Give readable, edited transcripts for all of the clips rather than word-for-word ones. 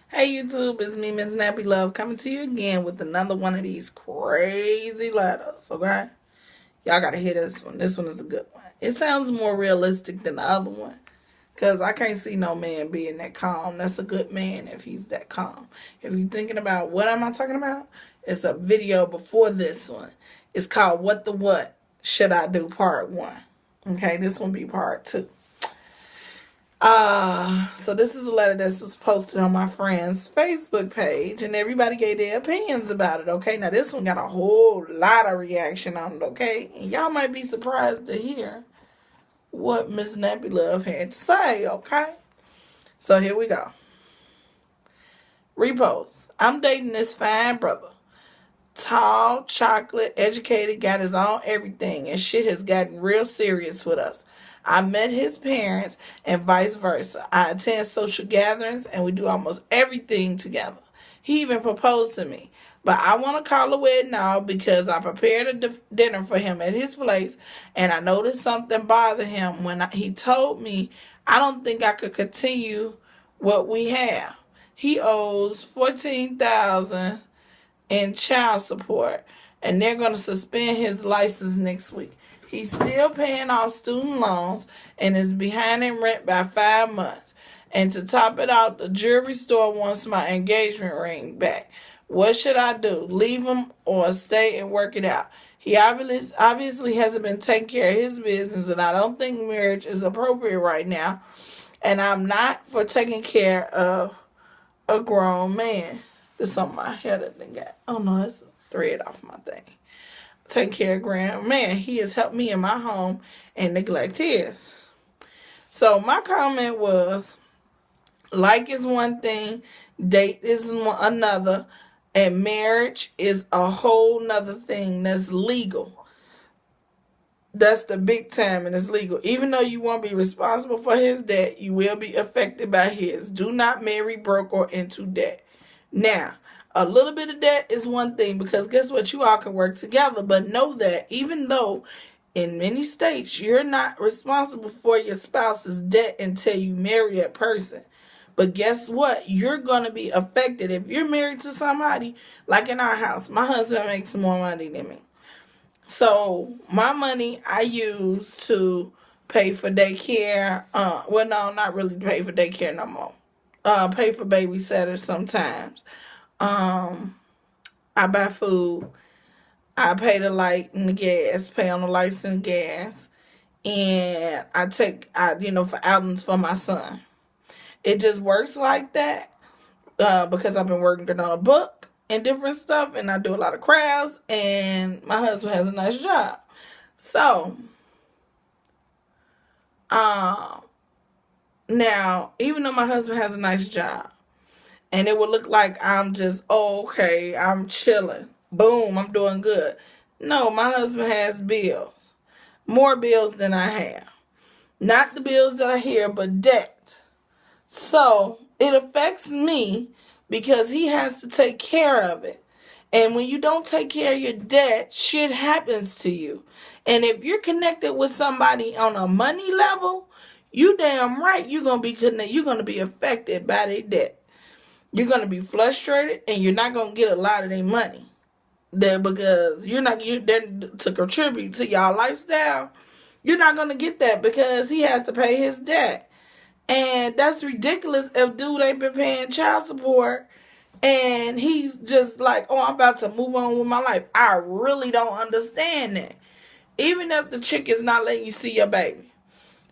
Hey YouTube, it's me, Miss Nappy Love, coming to you again with another one of these crazy letters, okay? Y'all gotta hear this one. This one is a good one. It sounds more realistic than the other one, because I can't see no man being that calm. That's a good man if he's that calm. If you're thinking about what am I talking about, it's a video before this one. It's called What the What Should I Do Part 1. Okay, this one be Part 2. So this is a letter that was posted on my friend's Facebook page, and everybody gave their opinions about it, okay? Now, this one got a whole lot of reaction on it, okay? And y'all might be surprised to hear what Miss Nappy Love had to say, okay? So here we go. Repost. I'm dating this fine brother. Tall, chocolate, educated, got his own everything, and shit has gotten real serious with us. I met his parents and vice versa. I attend social gatherings and we do almost everything together. He even proposed to me. But I want to call a wedding now because I prepared a dinner for him at his place, and I noticed something bothered him when he told me I don't think I could continue what we have. He owes $14,000 in child support, and they're going to suspend his license next week. He's still paying off student loans and is behind in rent by 5 months. And to top it out, the jewelry store wants my engagement ring back. What should I do? Leave him or stay and work it out? He obviously hasn't been taking care of his business, and I don't think marriage is appropriate right now. And I'm not for taking care of a grown man. There's something my hair that they got. Oh no, that's a thread off my thing. Take care of grand man. He has helped me in my home and neglect his. So my comment was, like is one thing, date is another, and marriage is a whole nother thing that's legal. That's the big time, and it's legal. Even though you won't be responsible for his debt, you will be affected by his. Do not marry broke or into debt. Now, a little bit of debt is one thing, because guess what? You all can work together. But know that even though in many states you're not responsible for your spouse's debt until you marry that person. But guess what? You're going to be affected. If you're married to somebody, like in our house, my husband makes more money than me. So my money I use to pay for daycare. Well, no, not really pay for daycare no more. Pay for babysitters sometimes. I buy food. I pay the light and the gas, pay on the lights and gas. And I for outings for my son. It just works like that because I've been working on a book and different stuff, and I do a lot of crafts, and my husband has a nice job. So, now, even though my husband has a nice job, and it would look like I'm just, okay, I'm chilling. Boom, I'm doing good. No, my husband has bills. More bills than I have. Not the bills that I hear, but debt. So, it affects me because he has to take care of it. And when you don't take care of your debt, shit happens to you. And if you're connected with somebody on a money level, you damn right you're gonna be affected by their debt. You're gonna be frustrated, and you're not gonna get a lot of their money there because you're there to contribute to y'all lifestyle. You're not gonna get that because he has to pay his debt, and that's ridiculous. If dude ain't been paying child support, and he's just like, oh, I'm about to move on with my life. I really don't understand that. Even if the chick is not letting you see your baby.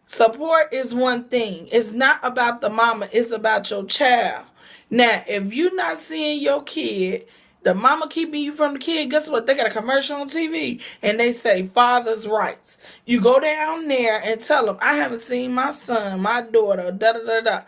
Support is one thing. It's not about the mama. It's about your child. Now, if you're not seeing your kid, the mama keeping you from the kid, guess what? They got a commercial on TV, and they say father's rights. You go down there and tell them, I haven't seen my son, my daughter, da-da-da-da.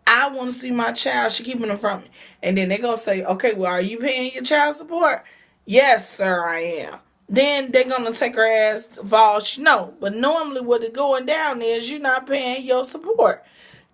I want to see my child. She keeping them from me. And then they're going to say, okay, well, are you paying your child support? Yes, sir, I am. Then they're going to take her ass to Vols. No, but normally what is going down is you're not paying your support.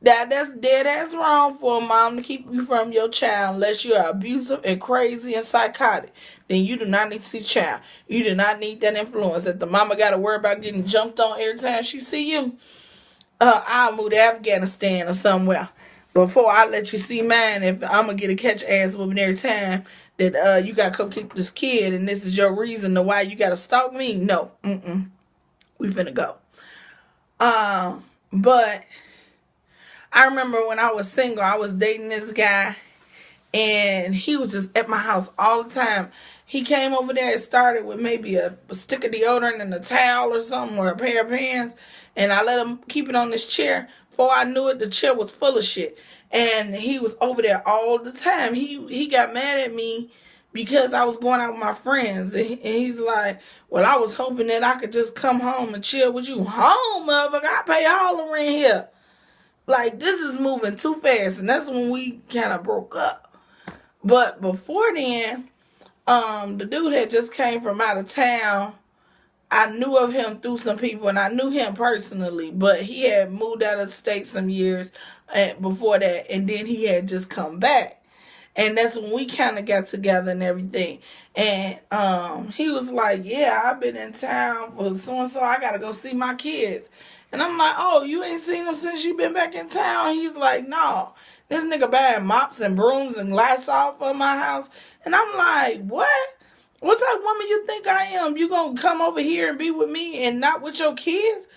That's dead ass wrong for a mom to keep you from your child unless you're abusive and crazy and psychotic. Then you do not need to see child. You do not need that influence. If the mama got to worry about getting jumped on every time she see you, I'll move to Afghanistan or somewhere. before I let you see mine, if I'm gonna get a catch ass whooping every time that you gotta come kick this kid and this is your reason to why you gotta stalk me, no. We finna go. But I remember when I was single, I was dating this guy and he was just at my house all the time. He came over there and started with maybe a stick of deodorant and a towel or something, or a pair of pants, and I let him keep it on this chair. Before I knew it, the chair was full of shit. And he was over there all the time. He got mad at me because I was going out with my friends. And he's like, well, I was hoping that I could just come home and chill with you. Home, motherfucker, I pay all the rent here. Like, this is moving too fast. And that's when we kind of broke up. But before then, the dude had just came from out of town. I knew of him through some people, and I knew him personally, but he had moved out of state some years before that, and then he had just come back. And that's when we kind of got together and everything. And he was like, yeah, I've been in town for so-and-so. I got to go see my kids. And I'm like, oh, you ain't seen them since you been back in town? He's like, no. This nigga buying mops and brooms and Lysol for my house. And I'm like, what? What type of woman you think I am? You gonna come over here and be with me and not with your kids?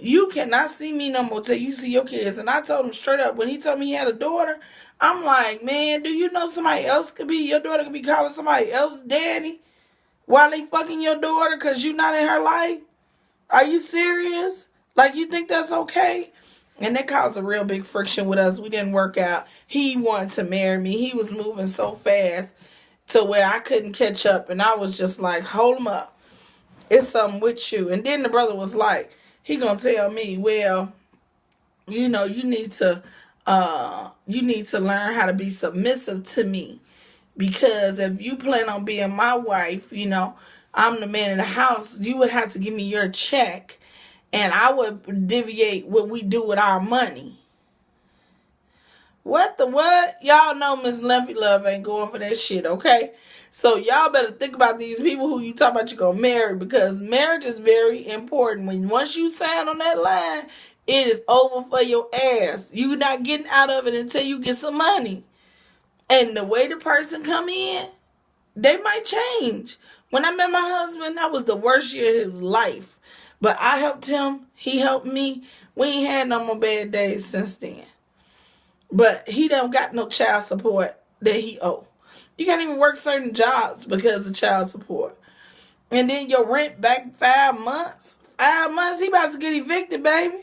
You cannot see me no more till you see your kids. And I told him straight up, when he told me he had a daughter, I'm like, man, do you know somebody else could be, your daughter could be calling somebody else daddy while they fucking your daughter because you not in her life? Are you serious? Like, you think that's okay? And that caused a real big friction with us. We didn't work out. He wanted to marry me. He was moving so fast to where I couldn't catch up. And I was just like, hold him up. It's something with you. And then the brother was like, he gonna tell me, well, you know, you need to learn how to be submissive to me. Because if you plan on being my wife, you know, I'm the man in the house, you would have to give me your check. And I would deviate what we do with our money. What the what? Y'all know Miss Lumpy Love ain't going for that shit, okay? So y'all better think about these people who you talk about you gonna marry, because marriage is very important. When once you sign on that line, it is over for your ass. You're not getting out of it until you get some money. And the way the person come in, they might change. When I met my husband, that was the worst year of his life. But I helped him. He helped me. We ain't had no more bad days since then. But he don't got no child support that he owe. You can't even work certain jobs because of child support. And then your rent back 5 months. 5 months, he about to get evicted, baby.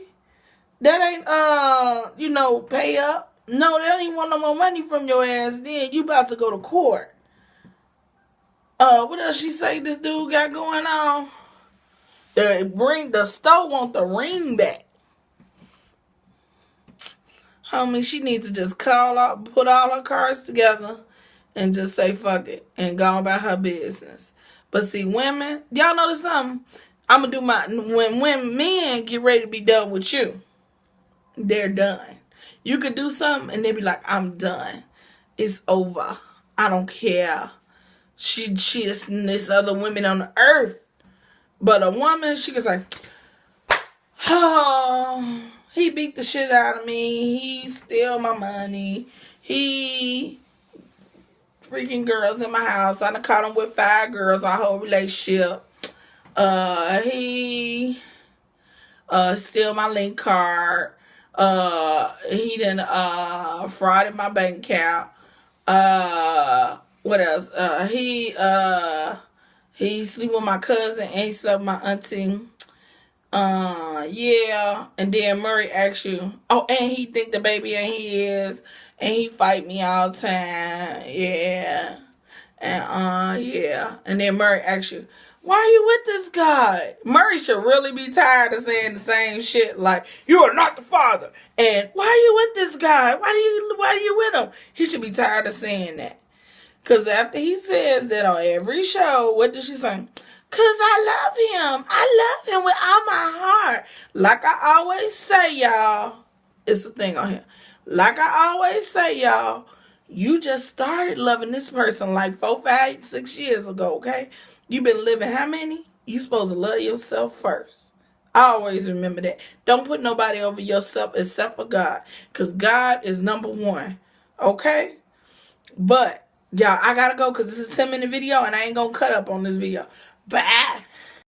That ain't, pay up. No, they don't even want no more money from your ass. Then you about to go to court. What else she say this dude got going on? The store want the ring back. Homie, she needs to just call out, put all her cards together, and just say fuck it and go about her business. But see, women, y'all notice something? I'm gonna do when men get ready to be done with you, they're done. You could do something and they be like, I'm done. It's over. I don't care. She is this other women on the earth. But a woman, she can say, oh, he beat the shit out of me. He steal my money. He freaking girls in my house. I done caught him with 5 girls our whole relationship. He steal my link card. He done frauded my bank account. What else? He sleep with my cousin and he slept with my auntie. Yeah. And then Murray asks you, oh, and he think the baby ain't his. And he fight me all the time. Yeah. And, yeah. And then Murray asks you, why are you with this guy? Murray should really be tired of saying the same shit like, you are not the father. And why are you with this guy? Why are you with him? He should be tired of saying that. Because after he says that on every show, what does she say? Because I love him. I love him with all my heart. Like I always say, y'all. It's the thing on here. Like I always say, y'all. You just started loving this person like 4, 5, 6 years ago, okay? You've been living how many? You supposed to love yourself first. Always remember that. Don't put nobody over yourself except for God. Because God is number one. Okay? But, y'all, I gotta go because this is a 10-minute video and I ain't gonna cut up on this video. Bye.